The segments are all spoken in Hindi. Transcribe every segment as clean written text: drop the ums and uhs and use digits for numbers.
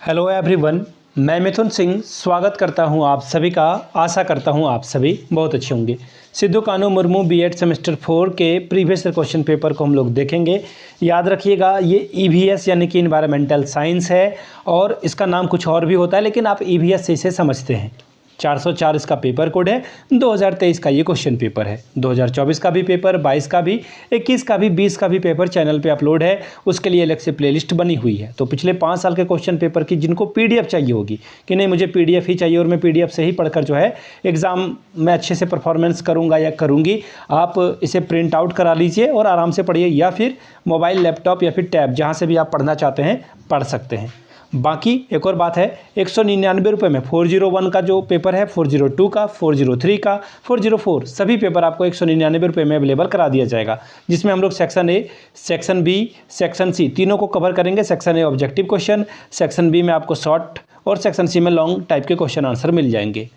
हेलो एवरीवन, मैं मिथुन सिंह स्वागत करता हूं आप सभी का। आशा करता हूं आप सभी बहुत अच्छे होंगे। सिद्धू कान्हू मुर्मू बीएड सेमेस्टर 4 के प्रीवियस क्वेश्चन पेपर को हम लोग देखेंगे। याद रखिएगा, ये ईवीएस यानी कि इन्वायरमेंटल साइंस है और इसका नाम कुछ और भी होता है, लेकिन आप ईवीएस से इसे समझते हैं। 404 इसका पेपर कोड है। 2023 का ये क्वेश्चन पेपर है। 2024 का भी पेपर, 22 का भी, 21 का भी, 20 का भी पेपर चैनल पे अपलोड है। उसके लिए अलग से प्लेलिस्ट बनी हुई है। तो पिछले 5 साल के क्वेश्चन पेपर की जिनको पीडीएफ चाहिए होगी कि नहीं मुझे पीडीएफ ही चाहिए और मैं पीडीएफ से ही पढ़कर जो है एग्ज़ाम में अच्छे से परफॉर्मेंस करूँगा या करूँगी, आप इसे प्रिंट आउट करा लीजिए और आराम से पढ़िए, या फिर मोबाइल, लैपटॉप या फिर टैब, जहाँ से भी आप पढ़ना चाहते हैं पढ़ सकते हैं। बाकी एक और बात है, 199 रुपये में 401 का जो पेपर है, 402 का, 403 का, 404 सभी पेपर आपको 199 रुपये में अवेलेबल करा दिया जाएगा, जिसमें हम लोग section A, section B, section C तीनों को कवर करेंगे। Section A objective question, section B में आपको शॉर्ट और सेक्शन सी में लॉन्ग टाइप के क्वेश्चन आंसर मिल जाएंगे।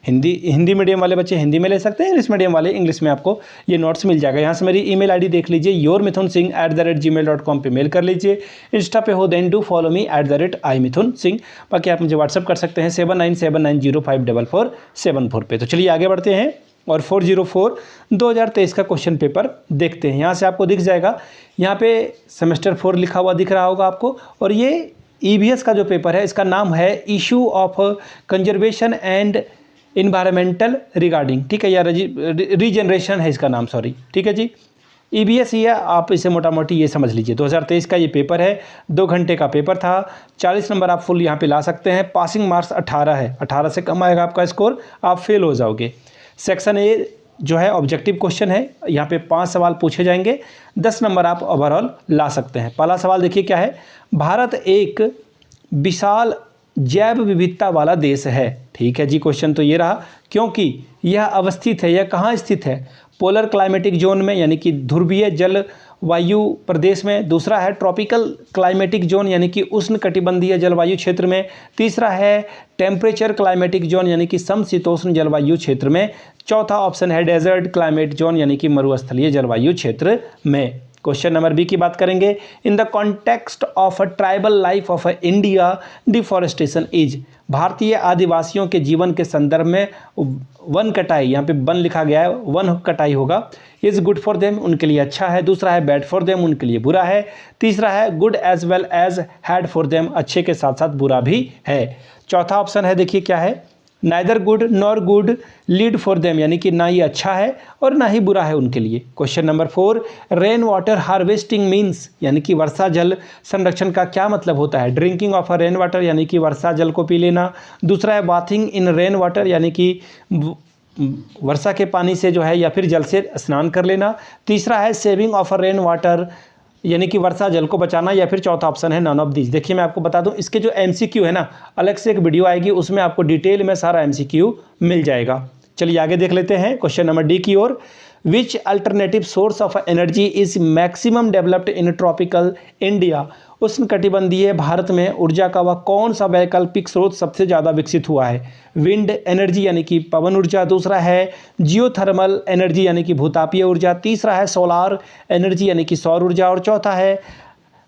हिंदी मीडियम वाले बच्चे हिंदी में ले सकते हैं, इंग्लिश मीडियम वाले इंग्लिश में आपको ये नोट्स मिल जाएगा। यहाँ से मेरी ईमेल आईडी देख लीजिए, yourmithunsingh@gmail.com पे मेल कर लीजिए। इंस्टा पे हो then do follow me @imithunsingh। बाकी आप मुझे व्हाट्सअप कर सकते हैं 7979054474 पे। तो चलिए आगे बढ़ते हैं और 404 2023 का क्वेश्चन पेपर देखते हैं। यहाँ से आपको दिख जाएगा, यहाँ पे सेमेस्टर 4 लिखा हुआ दिख रहा होगा आपको, और ये ईवीएस का जो पेपर है इसका नाम है issue of conservation and environmental regarding, ठीक है, या रीजनरेशन है इसका नाम, सॉरी, ठीक है जी। ईवीएस ही है, आप इसे मोटा मोटी ये समझ लीजिए। 2023 का ये पेपर है, 2 घंटे का पेपर था। 40 नंबर आप फुल यहाँ पे ला सकते हैं। पासिंग मार्क्स 18 है, 18 से कम आएगा आपका स्कोर, आप फेल हो जाओगे। सेक्शन ए जो है ऑब्जेक्टिव क्वेश्चन है, यहाँ पे 5 सवाल पूछे जाएंगे, 10 नंबर आप ओवरऑल ला सकते हैं। पहला सवाल देखिए क्या है, भारत एक विशाल जैव विविधता वाला देश है, ठीक है जी। क्वेश्चन तो ये रहा, क्योंकि यह अवस्थित है, यह कहाँ स्थित है, पोलर क्लाइमेटिक जोन में यानी कि ध्रुवीय जलवायु प्रदेश में। दूसरा है ट्रॉपिकल क्लाइमेटिक जोन यानी कि उष्णकटिबंधीय जलवायु क्षेत्र में। तीसरा है टेम्परेचर क्लाइमेटिक जोन यानी कि समशीतोष्ण जलवायु क्षेत्र में। चौथा ऑप्शन है डेजर्ट क्लाइमेट जोन यानी कि मरुस्थलीय जलवायु क्षेत्र में। क्वेश्चन नंबर बी की बात करेंगे, in the context of a tribal life of India deforestation is. भारतीय आदिवासियों के जीवन के संदर्भ में वन कटाई, यहाँ पे वन लिखा गया है, वन कटाई होगा, इज गुड फॉर देम, उनके लिए अच्छा है। दूसरा है बैड फॉर देम, उनके लिए बुरा है। तीसरा है good as well as bad for them, अच्छे के साथ साथ बुरा भी है। चौथा ऑप्शन है, देखिए क्या है, neither good nor good lead for them, यानी कि ना ही अच्छा है और ना ही बुरा है उनके लिए। Question number 4, rain water harvesting means, यानी कि वर्षा जल संरक्षण का क्या मतलब होता है। Drinking of a rain water, यानी कि वर्षा जल को पी लेना। दूसरा है बाथिंग इन रेन वाटर, यानी कि वर्षा के पानी से जो है या फिर जल से स्नान कर लेना। तीसरा है saving of a rain water, यानी कि वर्षा जल को बचाना, या फिर चौथा ऑप्शन है नॉन ऑफ दीज। देखिए मैं आपको बता दूं, इसके जो एमसीक्यू है ना, अलग से एक वीडियो आएगी, उसमें आपको डिटेल में सारा एमसीक्यू मिल जाएगा। चलिए आगे देख लेते हैं क्वेश्चन नंबर डी की ओर। Which alternative source of energy is maximum developed in tropical India. उष्णकटिबंधीय भारत में ऊर्जा का वह कौन सा वैकल्पिक स्रोत सबसे ज़्यादा विकसित हुआ है। विंड एनर्जी यानी कि पवन ऊर्जा। दूसरा है जियोथर्मल एनर्जी यानी कि भूतापीय ऊर्जा। तीसरा है सोलार एनर्जी यानी कि सौर ऊर्जा। और चौथा है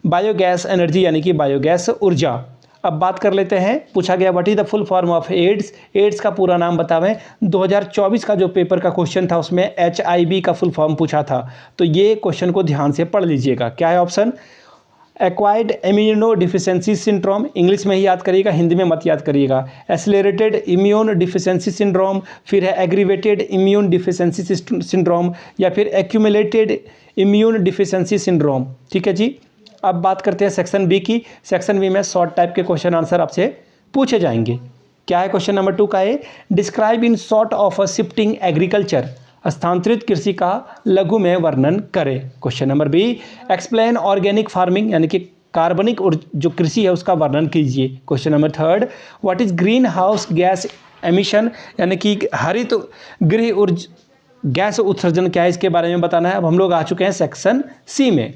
बायोगैस एनर्जी यानी कि बायोगैस ऊर्जा। अब बात कर लेते हैं, पूछा गया what is the full form of AIDS. AIDS का पूरा नाम बतावें। 2024 का जो पेपर का क्वेश्चन था उसमें HIV का फुल फॉर्म पूछा था, तो ये क्वेश्चन को ध्यान से पढ़ लीजिएगा। क्या है option, acquired immuno deficiency syndrome, English में ही याद करिएगा, हिंदी में मत याद करिएगा। एसिलरेटेड इम्यून डिफिशियंसी सिंड्रोम, फिर है एग्रीवेटेड इम्यून डिफिशियंसी सिंड्रोम, या फिर एक्यूमुलेटेड इम्यून डिफिशियंसी सिंड्रोम, ठीक है जी। अब बात करते हैं सेक्शन बी की। सेक्शन बी में शॉर्ट टाइप के क्वेश्चन आंसर आपसे पूछे जाएंगे। क्या है क्वेश्चन नंबर 2 का है, describe in short of a shifting agriculture. स्थानांतरित कृषि का लघु में वर्णन करें। Question number B, explain organic farming, यानी कि कार्बनिक जो कृषि है उसका वर्णन कीजिए। Question number 3, what is greenhouse gas emission, यानी कि हरित गृह गैस उत्सर्जन क्या है, इसके बारे में बताना है। अब हम लोग आ चुके हैं सेक्शन सी में।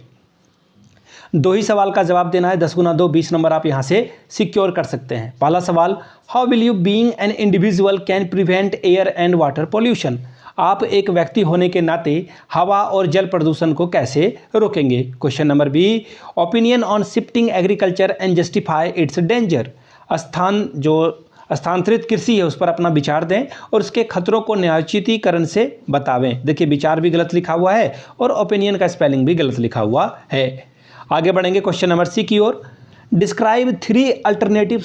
2 ही सवाल का जवाब देना है, 10 गुना 2 20 नंबर आप यहाँ से सिक्योर कर सकते हैं। पहला सवाल, how will you being an individual can prevent air and water pollution. आप एक व्यक्ति होने के नाते हवा और जल प्रदूषण को कैसे रोकेंगे? Question number B, opinion on shifting agriculture and justify its danger. स्थानांतरित कृषि है उस पर अपना विचार दें और उसके खतरों को न्यायोचितीकरण से बतावें। देखिए विचार भी गलत लिखा हुआ है और ओपिनियन का स्पेलिंग भी गलत लिखा हुआ है। आगे बढ़ेंगे क्वेश्चन नंबर सी की ओर। Describe 3 alternative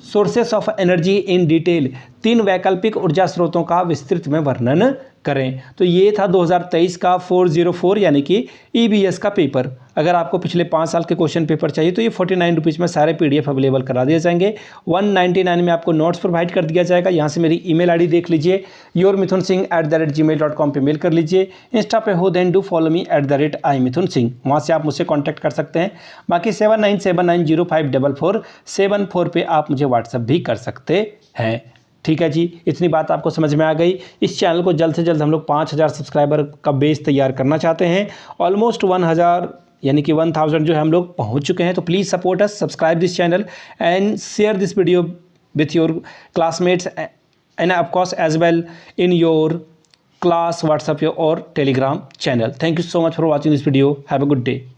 sources of energy in detail. 3 वैकल्पिक ऊर्जा स्रोतों का विस्तृत में वर्णन करें। तो ये था 2023 का 404 यानी कि EBS का पेपर। अगर आपको पिछले 5 साल के क्वेश्चन पेपर चाहिए तो ये 49 रुपीज़ में सारे PDF अवेलेबल करा दिए जाएंगे। 199 में आपको नोट्स प्रोवाइड कर दिया जाएगा। यहाँ से मेरी email ID देख लीजिए, yourmithunsingh@gmail.com पे मेल कर लीजिए। इंस्टा पे हो then do follow me @imithunsingh, वहाँ से आप मुझसे कॉन्टैक्ट कर सकते हैं। बाकी 7979054474 पे आप मुझे व्हाट्सअप भी कर सकते हैं। ठीक है जी, इतनी बात आपको समझ में आ गई। इस चैनल को जल्द से जल्द हम लोग 5000 सब्सक्राइबर का बेस तैयार करना चाहते हैं। ऑलमोस्ट 1000 यानी कि 1000 जो है हम लोग पहुंच चुके हैं। तो please support us, subscribe this channel and share this video with your classmates and of course as well in your class WhatsApp और Telegram channel. Thank you so much for watching this video. Have a good day.